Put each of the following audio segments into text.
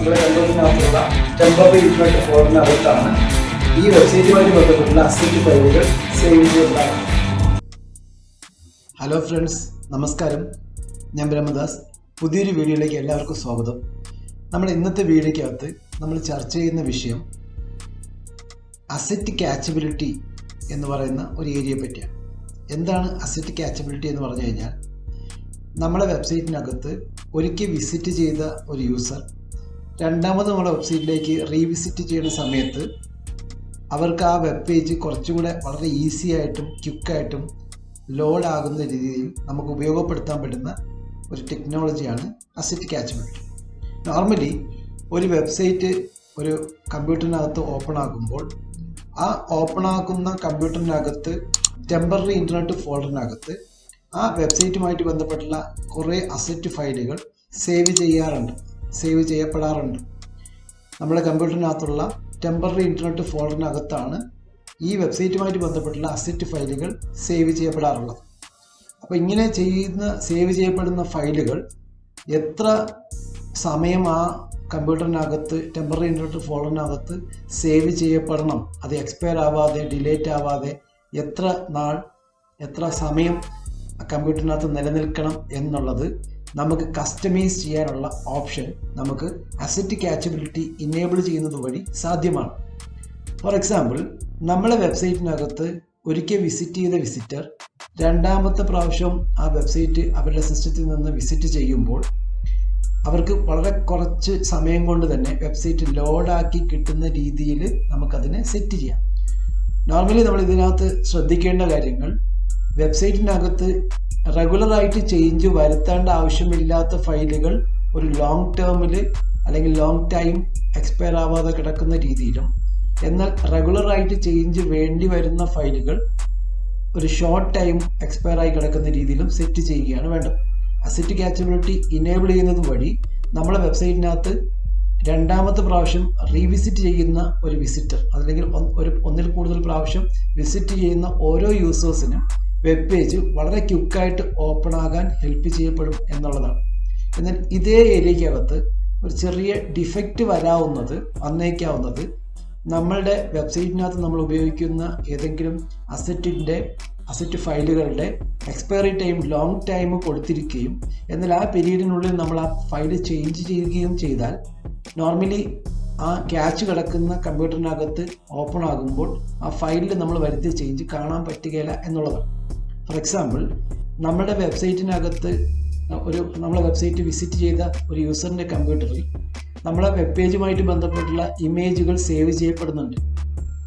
നമ്മുടെ കമ്പ്യൂട്ടറിനകത്തുള്ള temporary internet ഫോൾഡറിനകത്താണ് ഈ വെബ്സൈറ്റുമായി ബന്ധപ്പെട്ടുള്ള അസറ്റ് ഫയലുകൾ സേവ് ചെയ്യുന്നതാണ്. ഹലോ ഫ്രണ്ട്സ്, നമസ്കാരം. ഞാൻ ബ്രഹ്മദാസ്. പുതിയൊരു വീഡിയോയിലേക്ക് എല്ലാവർക്കും സ്വാഗതം. നമ്മുടെ ഇന്നത്തെ വീഡിയോയ്ക്കകത്ത് നമ്മൾ ചർച്ച ചെയ്യുന്ന വിഷയം അസറ്റ് ക്യാച്ചബിലിറ്റി എന്ന് പറയുന്ന ഒരു ഏരിയയെ പറ്റിയാണ്. എന്താണ് അസറ്റ് ക്യാച്ചബിലിറ്റി എന്ന് പറഞ്ഞു കഴിഞ്ഞാൽ, നമ്മുടെ വെബ്സൈറ്റിനകത്ത് ഒരിക്കൽ വിസിറ്റ് ചെയ്ത ഒരു യൂസർ രണ്ടാമത് നമ്മുടെ വെബ്സൈറ്റിലേക്ക് റീവിസിറ്റ് ചെയ്യുന്ന സമയത്ത് അവർക്ക് ആ വെബ് പേജ് കുറച്ചുകൂടെ വളരെ ഈസി ആയിട്ടും ക്വിക്കായിട്ടും ലോഡ് ആകുന്ന രീതിയിൽ നമുക്ക് ഉപയോഗപ്പെടുത്താൻ പറ്റുന്ന ഒരു ടെക്നോളജിയാണ് അസറ്റ് ക്യാച്ചബിലിറ്റി. നോർമലി ഒരു വെബ്സൈറ്റ് ഒരു കമ്പ്യൂട്ടറിനകത്ത് ഓപ്പൺ ആകുമ്പോൾ ആ ഓപ്പൺ ആക്കുന്ന കമ്പ്യൂട്ടറിനകത്ത് ടെമ്പററി ഇൻ്റർനെറ്റ് ഫോൾഡറിനകത്ത് ആ വെബ്സൈറ്റുമായിട്ട് ബന്ധപ്പെട്ടുള്ള കുറേ അസറ്റ് ഫയലുകൾ സേവ് ചെയ്യപ്പെടാറുണ്ട്. നമ്മുടെ കമ്പ്യൂട്ടറിനകത്തുള്ള ടെമ്പററി ഇൻ്റർനെറ്റ് ഫോൾഡറിനകത്താണ് ഈ വെബ്സൈറ്റുമായിട്ട് ബന്ധപ്പെട്ടുള്ള അസറ്റ് ഫയലുകൾ സേവ് ചെയ്യപ്പെടാറുള്ളത്. അപ്പോൾ ഇങ്ങനെ സേവ് ചെയ്യപ്പെടുന്ന ഫയലുകൾ എത്ര സമയം ആ കമ്പ്യൂട്ടറിനകത്ത് ടെമ്പററി ഇൻ്റർനെറ്റ് ഫോൾഡറിനകത്ത് സേവ് ചെയ്യപ്പെടണം, അത് എക്സ്പയർ ആവാതെ ഡിലേറ്റ് ആവാതെ എത്ര സമയം കമ്പ്യൂട്ടറിനകത്ത് നിലനിൽക്കണം എന്നുള്ളത് നമുക്ക് കസ്റ്റമൈസ് ചെയ്യാനുള്ള ഓപ്ഷൻ നമുക്ക് അസറ്റ് ക്യാച്ചബിലിറ്റി ഇനേബിൾ ചെയ്യുന്നത് വഴി സാധ്യമാണ്. ഫോർ എക്സാമ്പിൾ, നമ്മളെ വെബ്സൈറ്റിനകത്ത് ഒരിക്കൽ വിസിറ്റ് ചെയ്ത വിസിറ്റർ രണ്ടാമത്തെ പ്രാവശ്യം ആ വെബ്സൈറ്റ് അവരുടെ സിസ്റ്റത്തിൽ നിന്ന് വിസിറ്റ് ചെയ്യുമ്പോൾ അവർക്ക് വളരെ കുറച്ച് സമയം കൊണ്ട് തന്നെ വെബ്സൈറ്റ് ലോഡാക്കി കിട്ടുന്ന രീതിയിൽ നമുക്കതിനെ സെറ്റ് ചെയ്യാം. നോർമലി നമ്മൾ ഇതിനകത്ത് ശ്രദ്ധിക്കേണ്ട കാര്യങ്ങൾ, വെബ്സൈറ്റിനകത്ത് റെഗുലറായിട്ട് ചേഞ്ച് വരുത്തേണ്ട ആവശ്യമില്ലാത്ത ഫയലുകൾ ഒരു ലോങ് ടേമിൽ അല്ലെങ്കിൽ ലോങ് ടൈം എക്സ്പയർ ആവാതെ കിടക്കുന്ന രീതിയിലും, എന്നാൽ റെഗുലറായിട്ട് ചേഞ്ച് വേണ്ടി വരുന്ന ഫയലുകൾ ഒരു ഷോർട്ട് ടൈം എക്സ്പയർ ആയി കിടക്കുന്ന രീതിയിലും സെറ്റ് ചെയ്യുകയാണ് വേണ്ടത്. അസറ്റ് ക്യാച്ചബിലിറ്റി ഇനേബിൾ ചെയ്യുന്നത് വഴി നമ്മളെ വെബ്സൈറ്റിനകത്ത് രണ്ടാമത്തെ പ്രാവശ്യം റീവിസിറ്റ് ചെയ്യുന്ന ഒരു വിസിറ്റർ അല്ലെങ്കിൽ ഒന്നിൽ കൂടുതൽ പ്രാവശ്യം വിസിറ്റ് ചെയ്യുന്ന ഓരോ യൂസേഴ്സിനും വെബ് പേജ് വളരെ ക്വിക്കായിട്ട് ഓപ്പൺ ആകാൻ ഹെൽപ്പ് ചെയ്യപ്പെടും എന്നുള്ളതാണ്. എന്നാൽ ഇതേ ഏരിയക്കകത്ത് ഒരു ചെറിയ ഡിഫക്റ്റ് വന്നേക്കാവുന്നത് നമ്മളുടെ വെബ്സൈറ്റിനകത്ത് നമ്മൾ ഉപയോഗിക്കുന്ന ഏതെങ്കിലും അസറ്റ് ഫയലുകളുടെ എക്സ്പയറി ടൈം ലോങ് ടൈം കൊടുത്തിരിക്കുകയും എന്നാൽ ആ പീരീഡിനുള്ളിൽ നമ്മൾ ആ ഫയൽ ചേഞ്ച് ചെയ്യുകയും ചെയ്താൽ നോർമലി ആ ക്യാച്ച് കിടക്കുന്ന കമ്പ്യൂട്ടറിനകത്ത് ഓപ്പൺ ആകുമ്പോൾ ആ ഫയലിൽ നമ്മൾ വരുത്തിയ ചേഞ്ച് കാണാൻ പറ്റുകയില്ല എന്നുള്ളതാണ്. ഫോർ എക്സാമ്പിൾ, നമ്മുടെ വെബ്സൈറ്റിനകത്ത് നമ്മളെ വെബ്സൈറ്റ് വിസിറ്റ് ചെയ്ത ഒരു യൂസറിൻ്റെ കമ്പ്യൂട്ടറിൽ നമ്മളെ വെബ് പേജുമായിട്ട് ബന്ധപ്പെട്ടുള്ള ഇമേജുകൾ സേവ് ചെയ്യപ്പെടുന്നുണ്ട്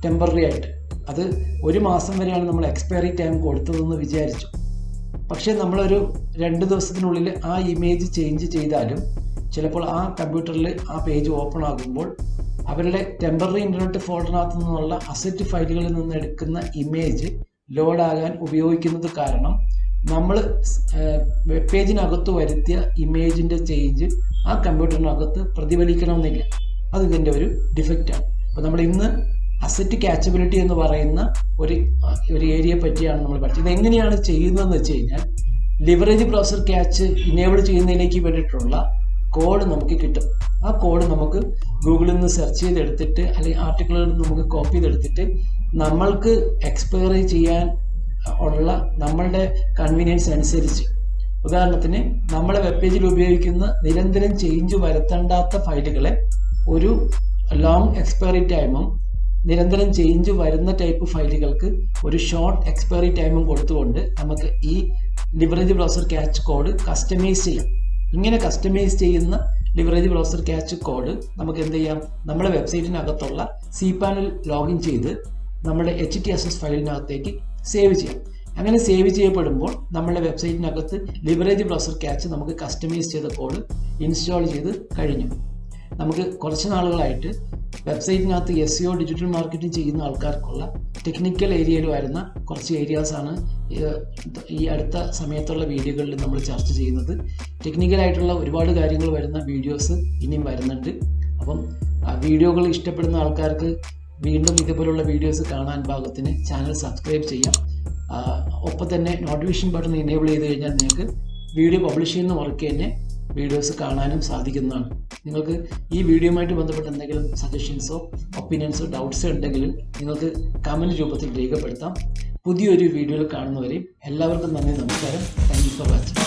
ടെമ്പററി ആയിട്ട്. അത് 1 മാസം വരെയാണ് നമ്മൾ എക്സ്പയറി ടൈം കൊടുത്തതെന്ന് വിചാരിച്ചു. പക്ഷേ നമ്മളൊരു 2 ദിവസത്തിനുള്ളിൽ ആ ഇമേജ് ചേഞ്ച് ചെയ്താലും ചിലപ്പോൾ ആ കമ്പ്യൂട്ടറിൽ ആ പേജ് ഓപ്പൺ ആകുമ്പോൾ അവരുടെ ടെമ്പററി ഇൻ്റർനെറ്റ് ഫോൾഡറിനകത്ത് നിന്നുള്ള അസറ്റ് ഫയലുകളിൽ നിന്ന് എടുക്കുന്ന ഇമേജ് ലോഡാകാൻ ഉപയോഗിക്കുന്നത് കാരണം നമ്മൾ വെബ് പേജിനകത്ത് വരുത്തിയ ഇമേജിൻ്റെ ചേഞ്ച് ആ കമ്പ്യൂട്ടറിനകത്ത് പ്രതിഫലിക്കണമെന്നില്ല. അത് ഇതിൻ്റെ ഒരു ഡിഫക്റ്റാണ്. അപ്പോൾ നമ്മൾ ഇന്ന് അസറ്റ് ക്യാച്ചബിലിറ്റി എന്ന് പറയുന്ന ഒരു ഏരിയയെ പറ്റിയാണ് നമ്മൾ പഠിച്ചത്. ഇതെങ്ങനെയാണ് ചെയ്യുന്നതെന്ന് വെച്ച് കഴിഞ്ഞാൽ, ലിവറേജ് ബ്രൗസർ ക്യാച്ച് ഇനേബിൾ ചെയ്യുന്നതിലേക്ക് വേണ്ടിയിട്ടുള്ള കോഡ് നമുക്ക് കിട്ടും. ആ കോഡ് നമുക്ക് ഗൂഗിളിൽ നിന്ന് സെർച്ച് ചെയ്തെടുത്തിട്ട് അല്ലെങ്കിൽ ആർട്ടിക്കിളുകളിൽ നിന്ന് നമുക്ക് കോപ്പി ചെയ്തെടുത്തിട്ട് നമ്മൾക്ക് എക്സ്പയർ ചെയ്യാൻ ഉള്ള നമ്മളുടെ കൺവീനിയൻസ് അനുസരിച്ച്, ഉദാഹരണത്തിന് നമ്മളെ വെബ് പേജിൽ ഉപയോഗിക്കുന്ന നിരന്തരം ചേഞ്ച് വരുത്തേണ്ടാത്ത ഫയലുകളെ ഒരു ലോങ് എക്സ്പയറി ടൈമും നിരന്തരം ചേഞ്ച് വരുന്ന ടൈപ്പ് ഫയലുകൾക്ക് ഒരു ഷോർട്ട് എക്സ്പയറി ടൈമും കൊടുത്തുകൊണ്ട് നമുക്ക് ഈ leverage browser catch code customise ചെയ്യാം. ഇങ്ങനെ കസ്റ്റമൈസ് ചെയ്യുന്ന ലിവറേജ് ബ്രൗസർ ക്യാച്ച് കോഡ് നമുക്ക് എന്ത് ചെയ്യാം, നമ്മുടെ വെബ്സൈറ്റിനകത്തുള്ള cPanel ലോഗിൻ ചെയ്ത് നമ്മുടെ HTSS ഫയലിനകത്തേക്ക് സേവ് ചെയ്യാം. അങ്ങനെ സേവ് ചെയ്യപ്പെടുമ്പോൾ നമ്മുടെ വെബ്സൈറ്റിനകത്ത് ലിവറേജ് ബ്രൗസർ ക്യാച്ച് നമുക്ക് കസ്റ്റമൈസ് ചെയ്ത കോഡ് ഇൻസ്റ്റാൾ ചെയ്ത് കഴിഞ്ഞു. നമുക്ക് കുറച്ച് നാളുകളായിട്ട് വെബ്സൈറ്റിനകത്ത് SEO ഡിജിറ്റൽ മാർക്കറ്റിംഗ് ചെയ്യുന്ന ആൾക്കാർക്കുള്ള ടെക്നിക്കൽ ഏരിയയിൽ വരുന്ന കുറച്ച് ഏരിയാസാണ് ഈ അടുത്ത സമയത്തുള്ള വീഡിയോകളിൽ നമ്മൾ ചർച്ച ചെയ്യുന്നത്. ടെക്നിക്കലായിട്ടുള്ള ഒരുപാട് കാര്യങ്ങൾ വരുന്ന വീഡിയോസ് ഇനിയും വരുന്നുണ്ട്. അപ്പം വീഡിയോകൾ ഇഷ്ടപ്പെടുന്ന ആൾക്കാർക്ക് വീണ്ടും ഇതുപോലുള്ള വീഡിയോസ് കാണാൻ പാകത്തിന് ചാനൽ സബ്സ്ക്രൈബ് ചെയ്യാം. ഒപ്പം തന്നെ നോട്ടിഫിക്കേഷൻ ബട്ടൺ എനേബിൾ ചെയ്ത് കഴിഞ്ഞാൽ നിങ്ങൾക്ക് വീഡിയോ പബ്ലിഷ് ചെയ്യുന്ന വർക്ക് തന്നെ വീഡിയോസ് കാണാനും സാധിക്കുന്നതാണ്. നിങ്ങൾക്ക് ഈ വീഡിയോയുമായിട്ട് ബന്ധപ്പെട്ട എന്തെങ്കിലും സജഷൻസോ ഒപ്പീനിയൻസോ ഡൗട്ട്സോ ഉണ്ടെങ്കിൽ നിങ്ങൾക്ക് കമൻറ്റ് രൂപത്തിൽ രേഖപ്പെടുത്താം. പുതിയൊരു വീഡിയോയിൽ കാണുന്നവരെയും എല്ലാവർക്കും നന്ദി, നമസ്കാരം. Thank you for watching.